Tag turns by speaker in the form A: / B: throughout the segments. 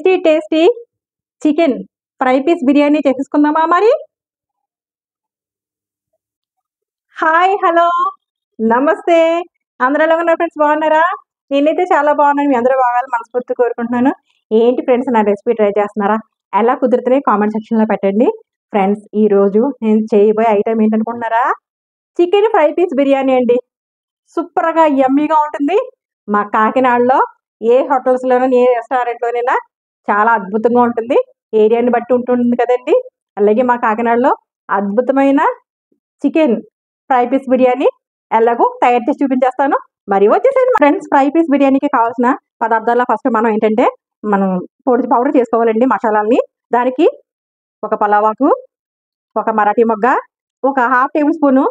A: Tasty tasty chicken fry piece biryani చేసేసుకుందామా మరి? Hi, hello, నమస్తే. అందరూ ఎలా ఉన్నారు ఫ్రెండ్స్? బాగున్నారా? నేనైతే చాలా బాగున్నాను. మీ అందరూ బాగాలని మనస్ఫూర్తిగా కోరుకుంటున్నాను. ఏంటి ఫ్రెండ్స్, నా రెసిపీ ట్రై చేస్తున్నారా? ఎలా కుదిరితే కామెంట్ సెక్షన్లో పెట్టండి. ఫ్రెండ్స్, ఈరోజు నేను చేయబోయే ఐటమ్ ఏంటనుకుంటున్నారా? చికెన్ ఫ్రై పీస్ బిర్యానీ అండి. సూపర్గా యమ్మీగా ఉంటుంది. మా కాకినాడలో ఏ హోటల్స్లోనైనా ఏ రెస్టారెంట్లోనైనా చాలా అద్భుతంగా ఉంటుంది. ఏరియాని బట్టి ఉంటుంది కదండి. అలాగే మా కాకినాడలో అద్భుతమైన చికెన్ ఫ్రై పీస్ బిర్యానీ ఎలాగో తయారు చేసి చూపించేస్తాను. మరి వచ్చేసేయండి ఫ్రెండ్స్. ఫ్రై పీస్ బిర్యానీకి కావాల్సిన పదార్థాల్లో ఫస్ట్ మనం ఏంటంటే మనం పొడి పౌడర్ చేసుకోవాలండి మసాలాలని. దానికి ఒక పలావాకు, ఒక మరాఠీ మొగ్గ, ఒక హాఫ్ టేబుల్ స్పూను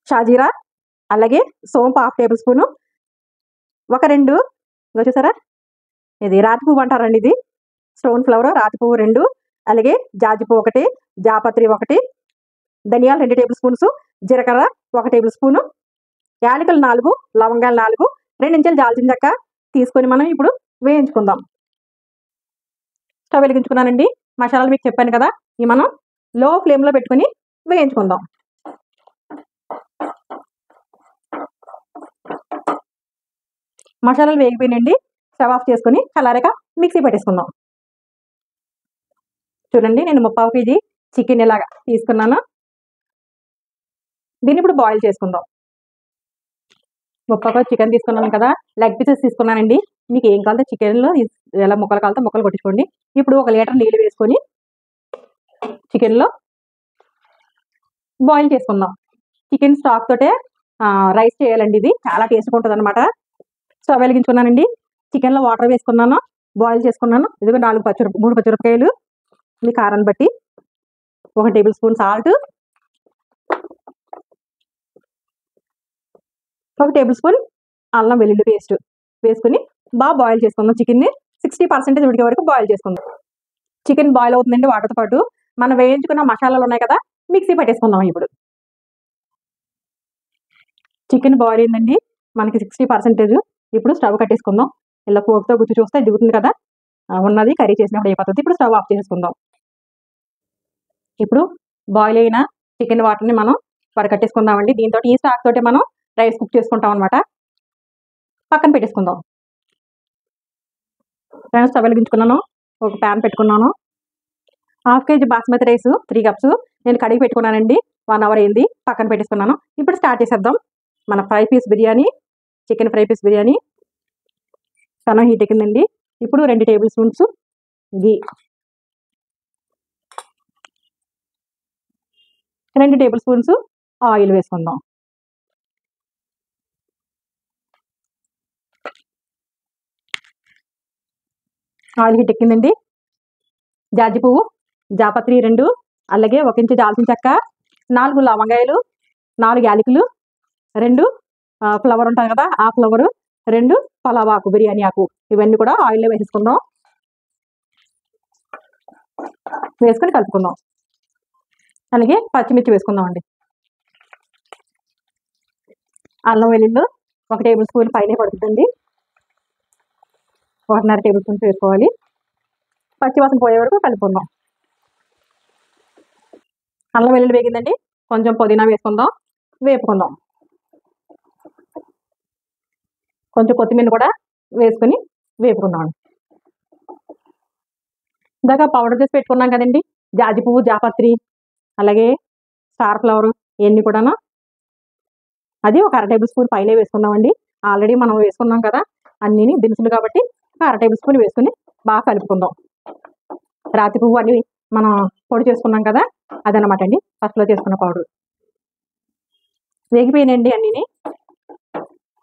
A: షాజీరా, అలాగే సోంపు హాఫ్ టేబుల్ స్పూను, ఒక 2 చూసారా, ఇది రాతి పువ్వు అంటారండి, ఇది స్టోన్ ఫ్లవర్, రాతి పువ్వు 2, అలాగే జాజి పువ్వు 1, జాపత్రి 1, ధనియాలు 2 టేబుల్ స్పూన్స్, జీలకర్ర 1 టేబుల్ స్పూను, యాలకులు 4, లవంగాలు 4, 2 ఇంచులు దాల్చిన చెక్క తీసుకొని మనం ఇప్పుడు వేయించుకుందాం. స్టవ్ వెలిగించుకున్నానండి. మసాలాలు మీకు చెప్పాను కదా, ఇవి మనం లో ఫ్లేమ్లో పెట్టుకొని వేయించుకుందాం. మసాలాలు వేగిపోయినండి. స్టవ్ ఆఫ్ చేసుకొని చల్లారాక మిక్సీ పెట్టేసుకుందాం. చూడండి, నేను 3/4 కేజీ చికెన్ ఇలాగా తీసుకున్నాను. దీన్ని ఇప్పుడు బాయిల్ చేసుకుందాం. 3/4 చికెన్ తీసుకున్నాను కదా, లెగ్ పీసెస్ తీసుకున్నానండి. మీకు ఏం కావాలంటే చికెన్లో ఎలా ముక్కలు కావాలంటే ముక్కలు కొట్టించుకోండి. ఇప్పుడు 1 లీటర్ నీళ్ళు వేసుకొని చికెన్లో బాయిల్ చేసుకుందాం. చికెన్ స్టాక్ తోటే రైస్ చేయాలండి. ఇది చాలా టేస్ట్గా ఉంటుంది అనమాట. స్టవ్ వెలిగించుకున్నానండి. చికెన్లో వాటర్ వేసుకున్నాను, బాయిల్ చేసుకున్నాను. ఇదిగో 3 పచ్చిమిరపకాయలు, మీ కారాన్ని బట్టి, 1 table spoon salt, 1 table spoon అల్లం వెల్లుల్లి పేస్ట్ వేసుకుని బాగా బాయిల్ చేసుకుందాం. చికెన్ని 60% ఉడికే వరకు బాయిల్ చేసుకుందాం. చికెన్ బాయిల్ అవుతుందండి. వాటర్తో పాటు మనం వేయించుకున్న మసాలాలు ఉన్నాయి కదా, మిక్సీ పెట్టేసుకుందాం. ఇప్పుడు చికెన్ బాయిల్ అయిందండి మనకి 60%. ఇప్పుడు స్టవ్ కట్టేసుకుందాం. ఇలా ఫోర్క్తో గుర్తు చూస్తే దిగుతుంది కదా, ఉన్నది కర్రీ చేసినప్పుడు అయిపోతుంది. ఇప్పుడు స్టవ్ ఆఫ్ చేసుకుందాం. ఇప్పుడు బాయిల్ అయిన చికెన్ వాటర్ని మనం వడకట్టేసుకుందామండి. దీంతో ఈ స్టాక్ తోటి మనం రైస్ కుక్ చేసుకుంటాం అనమాట. పక్కన పెట్టేసుకుందాం. నేను స్టవ్ వెలిగించుకున్నాను. ఒక ప్యాన్ పెట్టుకున్నాను. 1/2 కేజీ బాస్మతి రైస్ 3 కప్స్ నేను కడిగి పెట్టుకున్నానండి. 1 అవర్ అయింది. పక్కన పెట్టేసుకున్నాను. ఇప్పుడు స్టార్ట్ చేసేద్దాం మన fry piece biryani. Chicken fry piece biryani సన్న హీట్ ఎక్కిందండి. ఇప్పుడు 2 tablespoons ghee, 2 tablespoons oil వేసుకుందాం. ఆయిల్ హీట్ ఎక్కిందండి. జాజి పువ్వు, జాపత్రి 2, అలాగే 1 ఇంచు దాల్చిన చెక్క, 4 లవంగాయలు, 4 యాలకులు, 2 ఫ్లవర్ ఉంటుంది కదా, ఆ ఫ్లవరు, 2 పలావాకు, బిర్యానీ ఆకు, ఇవన్నీ కూడా ఆయిల్లో వేసేసుకుందాం. వేసుకొని కలుపుకుందాం. అలాగే పచ్చిమిర్చి వేసుకుందాం అండి. అల్లం వెల్లుల్లి 1 టేబుల్ స్పూన్ పైన పడుతుందండి. 1.5 టేబుల్ స్పూన్స్ వేసుకోవాలి. పచ్చివాసన పోయే వరకు కలుపుకుందాం. అల్లం వెల్లుల్లి వేగిందండి. కొంచెం పుదీనా వేసుకుందాం, వేపుకుందాం. కొంచెం కొత్తిమీర కూడా వేసుకొని వేపుకుందాం. ఇందాక పౌడర్ చేసి పెట్టుకున్నాం కదండి, జాజి పువ్వు, జాపత్రి, అలాగే స్టార్ ఫ్లవర్, ఇవన్నీ కూడాను అది ఒక 1/2 టేబుల్ స్పూన్ పైన వేసుకుందామండి. ఆల్రెడీ మనం వేసుకున్నాం కదా అన్నీ దినుసులు, కాబట్టి 1/2 టేబుల్ స్పూన్ వేసుకుని బాగా కలుపుకుందాం. రాతి పువ్వు అన్ని మనం పొడి చేసుకున్నాం కదా, అదనమాట అండి ఫస్ట్లో చేసుకున్న పౌడర్. వేగిపోయినాయండి అన్నీ,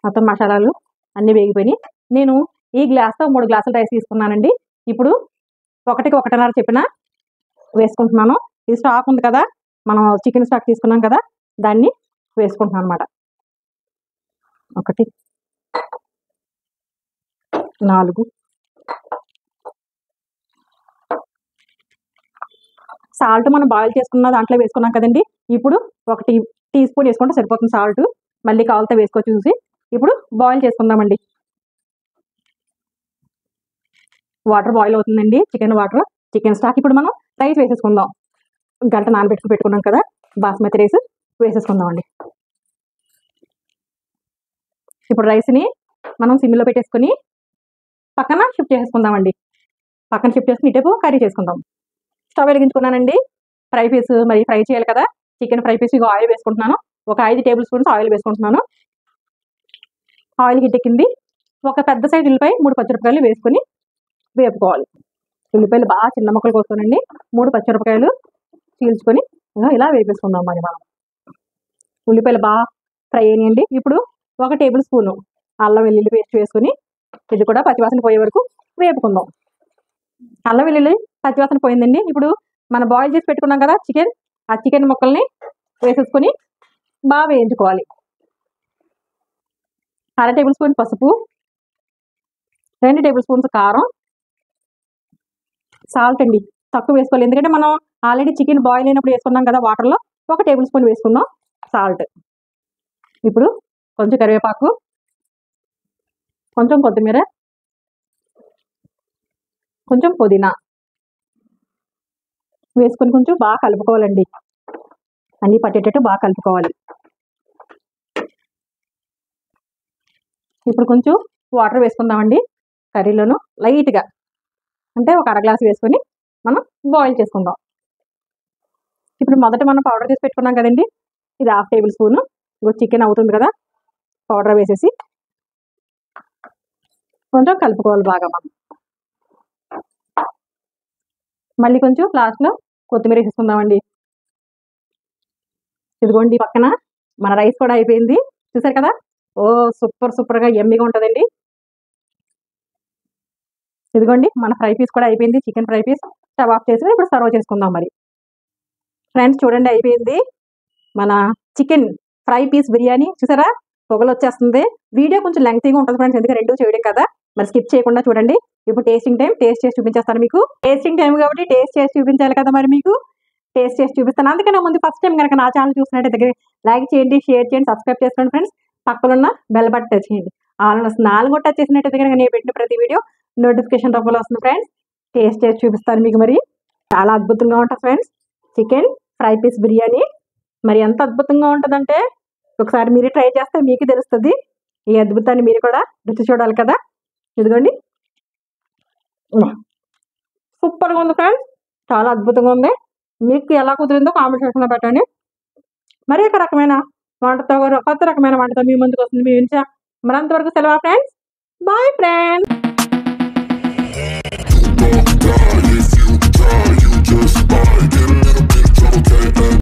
A: మొత్తం మసాలాలు అన్నీ వేగిపోయినాయి. నేను ఈ గ్లాస్తో 3 గ్లాసులు రైస్ తీసుకున్నానండి. ఇప్పుడు 1కి 1.5 చెప్పిన వేసుకుంటున్నాను. ఇది స్టాక్ ఉంది కదా, మనం చికెన్ స్టాక్ తీసుకున్నాం కదా, దాన్ని వేసుకుంటున్నాను అనమాట. 1, 4, సాల్ట్ మనం బాయిల్ చేసుకున్న దాంట్లో వేసుకున్నాం కదండి. ఇప్పుడు 1 టీ స్పూన్ వేసుకుంటే సరిపోతుంది సాల్ట్. మళ్ళీ కావాలితే వేసుకోవచ్చు చూసి. ఇప్పుడు బాయిల్ చేసుకుందామండి. వాటర్ బాయిల్ అవుతుందండి, చికెన్ వాటర్. చికెన్ స్టాక్ ఇప్పుడు మనం రైస్ వేసేసుకుందాం. గంట పెట్టుకున్నాం కదా బాస్మతి రైస్ వేసేసుకుందాం అండి. ఇప్పుడు రైస్ని మనం సిమ్లో పెట్టేసుకుని పక్కన షిఫ్ట్ చేసుకుందామండి. పక్కన షిఫ్ట్ చేసుకుని ఇటేపు కర్రీ చేసుకుందాం. స్టవ్ వెలిగించుకున్నానండి. ఫ్రై పీస్ మరి ఫ్రై చేయాలి కదా, చికెన్ ఫ్రై పీస్. ఇక ఆయిల్ వేసుకుంటున్నాను. ఒక 5 టేబుల్ స్పూన్స్ ఆయిల్ వేసుకుంటున్నాను. ఆయిల్ గిట్టెక్కింది. ఒక పెద్ద సైజు ఉల్లిపాయ 3 పచ్చిమిరపకాయలు వేసుకొని వేపుకోవాలి. ఉల్లిపాయలు బాగా చిన్న ముక్కలు కోసుకోనండి. 3 పచ్చిమిరపకాయలు చీల్చుకొని ఇలా వేపేసుకుందాం. మరి మనం ఉల్లిపాయలు బాగా ఫ్రై అయినాయండి. ఇప్పుడు 1 టేబుల్ స్పూను అల్లం వెల్లుల్లి పేస్ట్ వేసుకొని ఇది కూడా పచ్చివాసన పోయే వరకు వేపుకుందాం. అల్లం వెల్లుల్లి పచ్చివాసన పోయిందండి. ఇప్పుడు మనం బాయిల్ చేసి పెట్టుకున్నాం కదా చికెన్, ఆ చికెన్ ముక్కల్ని వేసేసుకొని బాగా వేయించుకోవాలి. 1/2 టేబుల్ స్పూన్ పసుపు, 2 టేబుల్ స్పూన్స్ కారం, సాల్ట్ అండి తక్కువ వేసుకోవాలి, ఎందుకంటే మనం ఆల్రెడీ చికెన్ బాయిల్ అయినప్పుడు వేసుకున్నాం కదా వాటర్లో. 1 టేబుల్ స్పూన్ వేసుకుందాం సాల్ట్. ఇప్పుడు కొంచెం కరివేపాకు, కొంచెం కొత్తిమీర, కొంచెం పుదీనా వేసుకొని కొంచెం బాగా కలుపుకోవాలండి. అన్నీ పట్టేటట్టు బాగా కలుపుకోవాలి. ఇప్పుడు కొంచెం వాటర్ వేసుకుందామండి కర్రీలోను లైట్గా, అంటే ఒక 1/2 గ్లాస్ వేసుకొని మనం బాయిల్ చేసుకుందాం. ఇప్పుడు మొదట మనం పౌడర్ చేసి పెట్టుకున్నాం కదండి, ఇది 1/2 టేబుల్ స్పూను. చికెన్ అవుతుంది కదా, పౌడర్ వేసేసి కొంచెం కలుపుకోవాలి బాగా మనం. మళ్ళీ కొంచెం లాస్ట్లో కొత్తిమీర వేసుకుందామండి. ఇదిగోండి పక్కన మన రైస్ కూడా అయిపోయింది, చూసారు కదా. ఓ సూపర్గా యమ్మీగా ఉంటుందండి. ఇదిగోండి మన ఫ్రై పీస్ కూడా అయిపోయింది, chicken fry piece. Stove off చేసి ఇప్పుడు సర్వ్ చేసుకుందాం. మరి ఫ్రెండ్స్ చూడండి, అయిపోయింది మన చికెన్ ఫ్రై పీస్ బిర్యానీ. చూసారా పొగలు వచ్చేస్తుంది. వీడియో కొంచెం లెంగ్తీగా ఉంటుంది ఫ్రెండ్స్, ఎందుకంటే 2 చేయడం కదా. మరి స్కిప్ చేయకుండా చూడండి. ఇప్పుడు టేస్ట్ చేసి చూపించేస్తాను మీకు. టేస్టింగ్ టైం కాబట్టి టేస్ట్ చేసి చూపించాలి కదా, మరి మీకు టేస్ట్ చేసి చూపిస్తాను. అందుకనే ముందు ఫస్ట్ టైం కనుక నా ఛానల్ చూసినట్టయితే లైక్ చేయండి, షేర్ చేయండి, సబ్స్క్రైబ్ చేసుకోండి ఫ్రెండ్స్. పక్కనున్న బెల్ బటన్ టచ్ చేయండి. ఆల్ వస్తుంది, 4 టచ్ చేసినట్టయితే కనుక నేను పెట్టిన ప్రతి వీడియో నోటిఫికేషన్ రూపంలో వస్తుంది ఫ్రెండ్స్. టేస్ట్ చేసి చూపిస్తాను మీకు. మరి చాలా అద్భుతంగా ఉంటుంది friends chicken fry piece biryani. మరి ఎంత అద్భుతంగా ఉంటుందంటే ఒకసారి మీరు ట్రై చేస్తే మీకు తెలుస్తుంది. ఈ అద్భుతాన్ని మీరు కూడా రుచి చూడాలి కదా. ఇదిగోండి సూపర్గా ఉంది ఫ్రెండ్స్, చాలా అద్భుతంగా ఉంది. మీకు ఎలా కుదిరిందో కామెంట్ సెక్షన్లో పెట్టండి. మరి ఒక రకమైన వంటతో, కొత్త రకమైన వంటతో మీ ముందుకు వస్తుంది మీ ఇంట్లో. మరంతవరకు సెలవు ఫ్రెండ్స్. Bye friends.